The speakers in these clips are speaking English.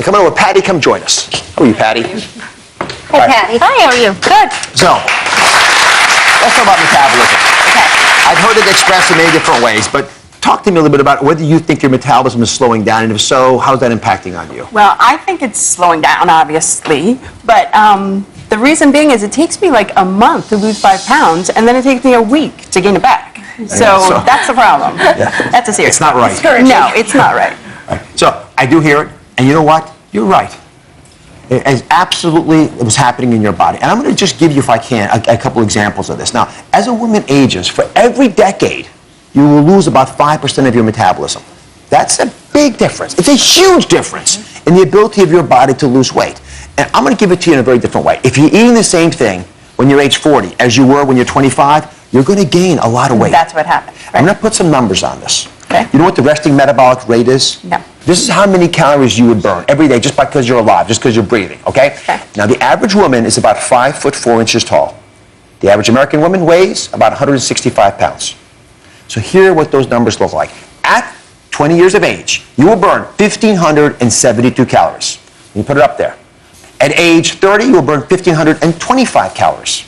So come on over, Patty, come join us. How are you, Patty? Hey, Patty. Hi, how are you? Good. So, let's talk about metabolism. Okay. I've heard it expressed in many different ways, but talk to me a little bit about whether you think your metabolism is slowing down, and if so, how's that impacting on you? Well, I think it's slowing down, obviously, but the reason being is it takes me like a month to lose 5 pounds, and then it takes me a week to gain it back. So that's the problem. Yeah. That's a serious It's not right. problem. No, it's not right. So, I do hear it, and you know what? You're right. It absolutely was happening in your body. And I'm going to just give you, if I can, a couple examples of this. Now, as a woman ages, for every decade, you will lose about 5% of your metabolism. That's a big difference. It's a huge difference in the ability of your body to lose weight. And I'm going to give it to you in a very different way. If you're eating the same thing when you're age 40 as you were when you're 25, you're going to gain a lot of weight. That's what happens. Right? I'm going to put some numbers on this. Okay. You know what the resting metabolic rate is? No. This is how many calories you would burn every day just because you're alive, just because you're breathing, okay? Now, the average woman is about 5'4" tall. The average American woman weighs about 165 pounds. So here are what those numbers look like. At 20 years of age, you will burn 1,572 calories. You put it up there. At age 30, you will burn 1,525 calories.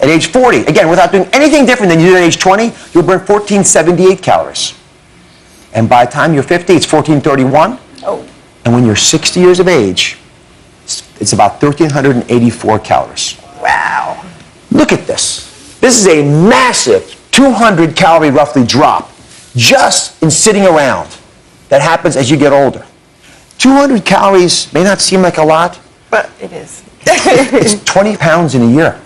At age 40, again, without doing anything different than you did at age 20, you'll burn 1,478 calories. And by the time you're 50, it's 1,431. Oh. And when you're 60 years of age, it's about 1,384 calories. Wow. Look at this. This is a massive 200 calorie roughly drop just in sitting around. That happens as you get older. 200 calories may not seem like a lot, But it is. it's 20 pounds in a year.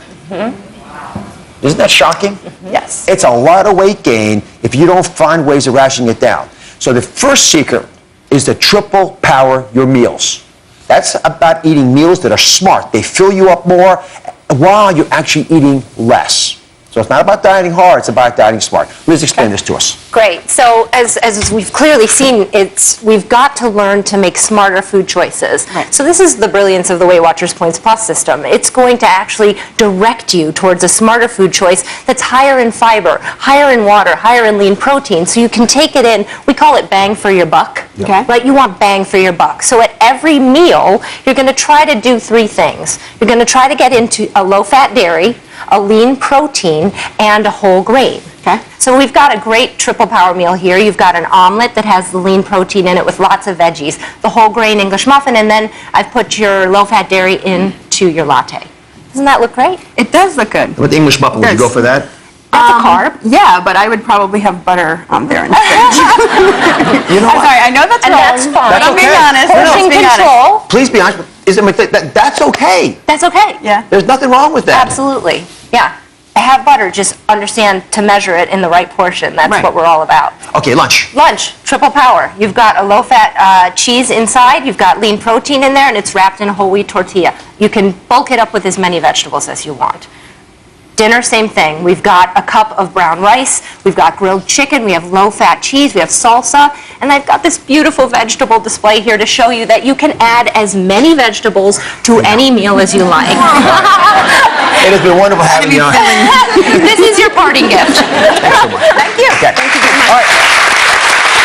Isn't that shocking? Yes. It's a lot of weight gain if you don't find ways of rationing it down. So the first secret is to triple power your meals. That's about eating meals that are smart. They fill you up more while you're actually eating less. So it's not about dieting hard, it's about dieting smart. Liz, explain this to us. Great. So as we've clearly seen, we've got to learn to make smarter food choices. Right. So this is the brilliance of the Weight Watchers Points Plus system. It's going to actually direct you towards a smarter food choice that's higher in fiber, higher in water, higher in lean protein. So you can take it in, we call it bang for your buck. Okay. Right? You want bang for your buck. So at every meal, you're going to try to do 3 things. You're going to try to get into a low-fat dairy, a lean protein, and a whole grain. Okay. So we've got a great triple power meal here. You've got an omelet that has the lean protein in it with lots of veggies, the whole grain English muffin, and then I've put your low-fat dairy into your latte. Doesn't that look great? It does look good. With the English muffin, would you go for that? That's a carb. Yeah, but I would probably have butter on there instead. You know I'm what? sorry, I know that's And wrong. that's fine. But I'm being okay. honest. No, no. Portion Let's be honest. control. Please be honest. That's okay. That's okay. Yeah. There's nothing wrong with that. Absolutely. Yeah. Have butter. Just understand to measure it in the right portion. That's Right. what we're all about. Okay, lunch. Lunch, triple power. You've got a low-fat cheese inside, you've got lean protein in there, and it's wrapped in a whole wheat tortilla. You can bulk it up with as many vegetables as you want. Dinner, same thing. We've got a cup of brown rice, we've got grilled chicken, we have low-fat cheese, we have salsa, and I've got this beautiful vegetable display here to show you that you can add as many vegetables to any meal as you like. It has been wonderful having you on. This is your parting gift. Thank you. Okay. Thank you very much. All right.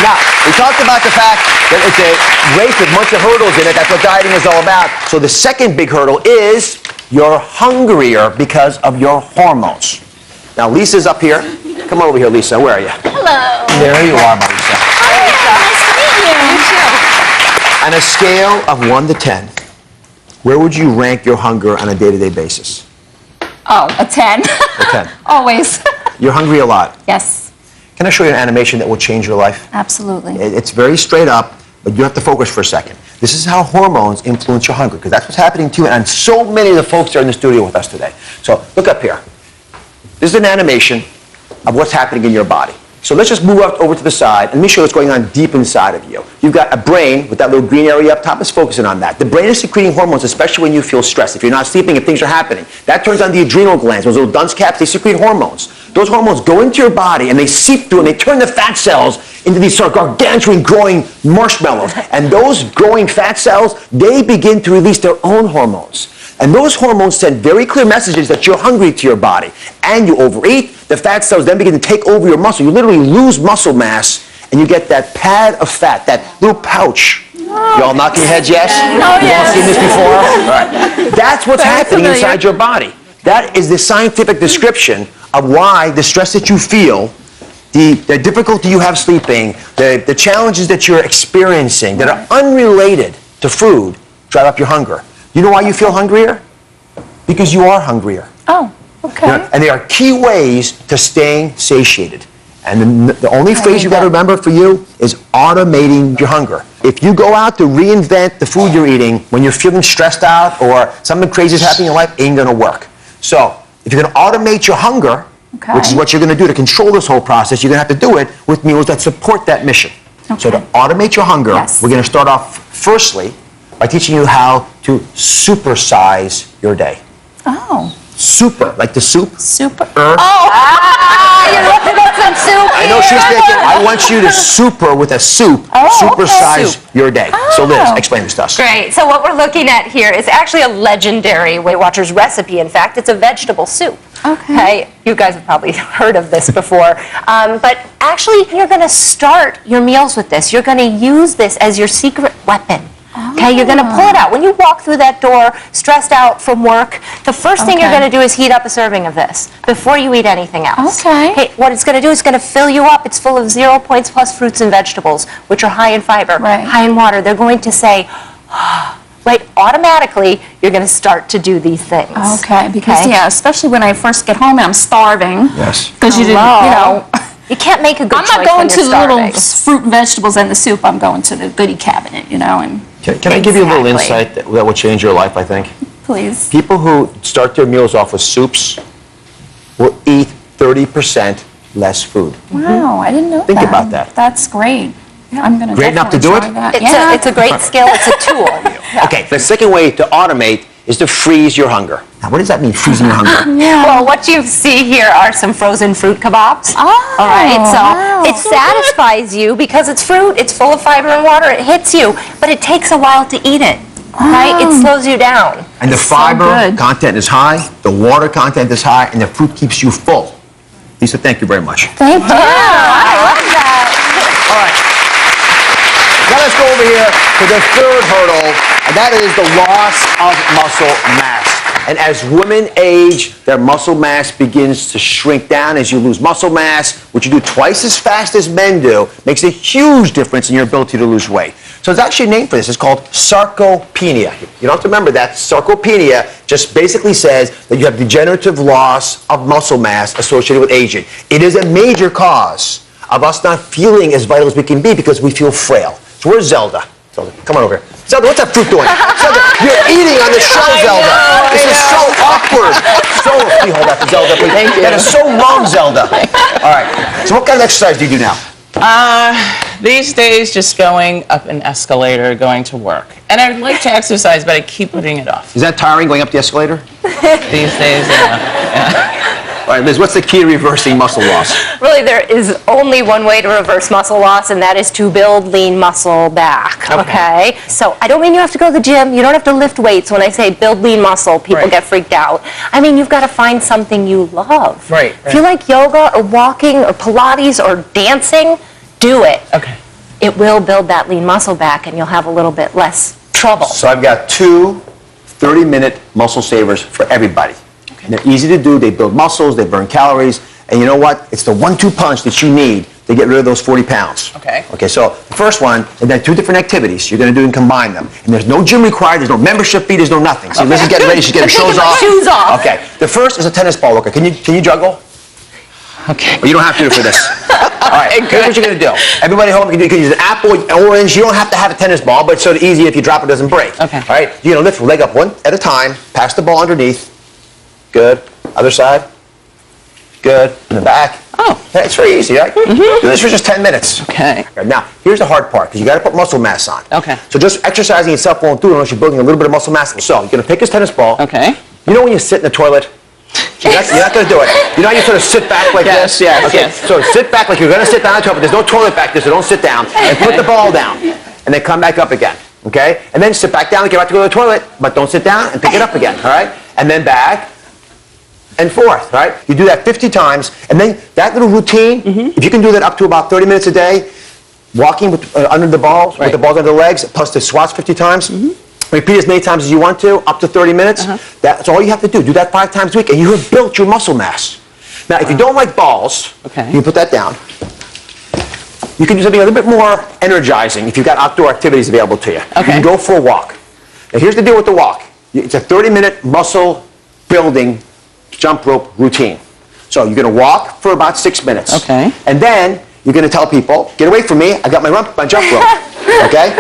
Now, we talked about the fact that it's a race with a bunch of hurdles in it. That's what dieting is all about. So the second big hurdle is you're hungrier because of your hormones. Now, Lisa's up here. Come over here, Lisa. Where are you? Hello. There you are, my Lisa. Nice to meet you. You too. On a scale of 1 to 10, where would you rank your hunger on a day-to-day basis? Oh, a 10. A 10. Always. You're hungry a lot. Yes, Can I show you an animation that will change your life? absolutely. It's very straight up, but you have to focus for a second. This is how hormones influence your hunger, because that's what's happening to you and so many of the folks that are in the studio with us today. So look up here. This is an animation of what's happening in your body. So let's just move up over to the side and let me show you what's going on deep inside of you. You've got a brain with that little green area up top. Let's focus in on that. The brain is secreting hormones, especially when you feel stressed. If you're not sleeping, if things are happening. That turns on the adrenal glands, those little dunce caps, they secrete hormones. Those hormones go into your body and they seep through and they turn the fat cells into these sort of gargantuan growing marshmallows. And those growing fat cells, they begin to release their own hormones. And those hormones send very clear messages that you're hungry to your body. And you overeat, the fat cells then begin to take over your muscle. You literally lose muscle mass and you get that pad of fat, that little pouch You all knocking your heads yes? Oh, You all yes. seen this before? All right. That's what's Very happening familiar. inside your body. That is the scientific description of why the stress that you feel, the difficulty you have sleeping, the challenges that you're experiencing that are unrelated to food drive up your hunger. You know why you feel hungrier? Because you are hungrier. Oh, okay. You know, and there are key ways to staying satiated. And the only phrase you got to remember for you is automating your hunger. If you go out to reinvent the food you're eating when you're feeling stressed out or something crazy is happening in your life, it ain't going to work. So if you're going to automate your hunger, which is what you're going to do to control this whole process, you're going to have to do it with meals that support that mission. So to automate your hunger, Yes. we're going to start off firstly by teaching you how to supersize your day. Oh, Super, like the soup. super. You're looking at some soup. I know she's thinking, I want you to super with a soup, supersize your day. So Liz, explain this to us. Great. So what we're looking at here is actually a legendary Weight Watchers recipe. In fact, it's a vegetable soup. Okay. You guys have probably heard of this before. But actually, you're going to start your meals with this. You're going to use this as your secret weapon. Okay, you're going to pull it out. When you walk through that door, stressed out from work, the first thing you're going to do is heat up a serving of this before you eat anything else. Okay. Hey, what it's going to do is going to fill you up. It's full of 0 points plus fruits and vegetables, which are high in fiber, Right. high in water. They're going to say, right, automatically, you're going to start to do these things. Okay, because yeah, especially when I first get home and I'm starving. Yes. Because you didn't, you know. You can't make a good I'm choice not going when to you're the little starving. fruit and vegetables and the soup. I'm going to the goodie cabinet, you know, and Can I give you a little Exactly. insight that will change your life, I think? please. People who start their meals off with soups will eat 30% less food. Wow, I didn't know Think that. about that. That's great. I'm going to Great enough to do it? That. It's, Yeah. it's a great skill. It's a tool. Okay, the second way to automate is to freeze your hunger. Now, what does that mean, freezing your hunger? Well, what you see here are some frozen fruit kebabs. Oh, All right, so wow. it satisfies you because it's fruit, it's full of fiber and water, it hits you, but it takes a while to eat it, right? It slows you down. And the So fiber good. content is high, the water content is high, and the fruit keeps you full. Lisa, thank you very much. Thank you. I love that. All right. Now let's go over here to the third hurdle, and that is the loss of muscle mass. And as women age, their muscle mass begins to shrink down. As you lose muscle mass, which you do twice as fast as men do, makes a huge difference in your ability to lose weight. So there's actually a name for this. It's called sarcopenia. You don't have to remember that. Sarcopenia just basically says that you have degenerative loss of muscle mass associated with aging. It is a major cause of us not feeling as vital as we can be because we feel frail. So where's Zelda? Zelda, come on over here. Zelda, what's that fruit doing? Zelda, you're eating on the show, Zelda. This is so awkward. So, can you hold that for Zelda, please? Thank you. That is so wrong, Zelda. All right. So what kind of exercise do you do now? These days, just going up an escalator, going to work. And I'd like to exercise, but I keep putting it off. Is that tiring going up the escalator? These days, yeah. All right, Liz, what's the key to reversing muscle loss? Really, there is only one way to reverse muscle loss, and that is to build lean muscle back, okay? So I don't mean you have to go to the gym. You don't have to lift weights. When I say build lean muscle, people Right. get freaked out. I mean, you've got to find something you love. Right, If you like yoga or walking or Pilates or dancing, do it. Okay. It will build that lean muscle back, and you'll have a little bit less trouble. So I've got two 30-minute muscle savers for everybody. And they're easy to do. They build muscles, they burn calories, and you know what? It's the 1-2 punch that you need to get rid of those 40 pounds. Okay. Okay, so the first one, and then two different activities you're going to do and combine them. And there's no gym required, there's no membership fee, there's no nothing. So Liz is getting ready, she's getting her shoes off. Shoes off. Okay, the first is a tennis ball worker. Can you juggle? Okay. Or you don't have to do it for this. All right, here's what you're going to do. Everybody home, you can use an apple, orange. You don't have to have a tennis ball, but it's so easy if you drop it, it doesn't break. Okay. All right, you're going to lift your leg up one at a time, pass the ball underneath. Good. Other side. Good. In the back. Oh. Yeah, it's very easy, right? Do this for just 10 minutes. Okay. Now, here's the hard part, because you got to put muscle mass on. Okay. So just exercising itself won't do it unless you're building a little bit of muscle mass. So you're going to pick this tennis ball. Okay. You know when you sit in the toilet? You're not going to do it. You know how you sort of sit back like Yes, this? yes, Okay, yes. so sit back like you're going to sit down on the toilet. There's no toilet back there, so don't sit down. And put the ball down. And then come back up again. Okay? And then sit back down like you're about to go to the toilet, but don't sit down and pick it up again. All right? And then back and forth. Right? You do that 50 times. And then that little routine, if you can do that up to about 30 minutes a day, walking with, under the balls, with the balls under the legs, plus the squats 50 times. Repeat as many times as you want to, up to 30 minutes. That's all you have to do. Do that 5 times a week, and you have built your muscle mass. Now, if you don't like balls, you can put that down. You can do something a little bit more energizing if you've got outdoor activities available to you. You can go for a walk. Now, here's the deal with the walk. It's a 30-minute muscle building jump rope routine. So you're going to walk for about 6 minutes. Okay. And then you're going to tell people, get away from me, I got my jump rope. Okay?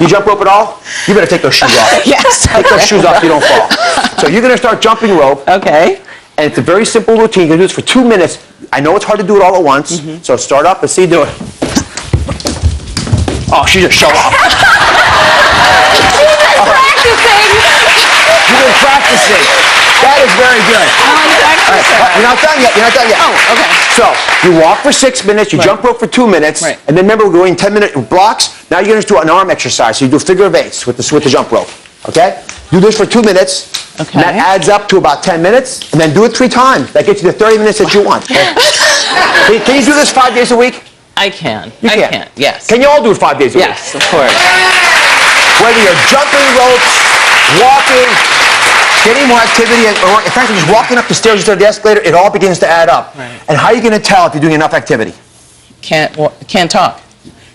You jump rope at all? You better take those shoes off. Yes. Take those shoes off so you don't fall. So you're going to start jumping rope. Okay. And it's a very simple routine. You're going to do this for 2 minutes. I know it's hard to do it all at once. So start up and see you do it. Oh, she just showed off. You've been practicing. That is very good. You're not done yet. You're not done yet. Oh, okay. So you walk for 6 minutes. You jump rope for 2 minutes. Right. And then remember, we're going 10-minute blocks. Now you're going to do an arm exercise. So you do figure of eights with the jump rope. Okay? Do this for 2 minutes. Okay. And that adds up to about 10 minutes. And then do it 3 times. That gets you the 30 minutes that you want. Okay? Can you do this 5 days a week? I can. You can. I can, yes. Can you all do it 5 days a week? Yes, of course. Whether you're jumping ropes, walking, getting more activity, or in fact, just walking up the stairs instead of the escalator, it all begins to add up. Right. And how are you going to tell if you're doing enough activity? Can't talk.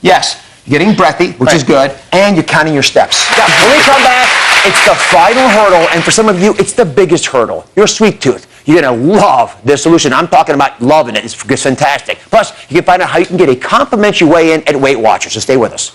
Yes, you're getting breathy, which is good, and you're counting your steps. Now, when we come back, it's the final hurdle, and for some of you, it's the biggest hurdle. Your sweet tooth. You're going to love this solution. I'm talking about loving it. It's fantastic. Plus, you can find out how you can get a complimentary weigh-in at Weight Watchers. So stay with us.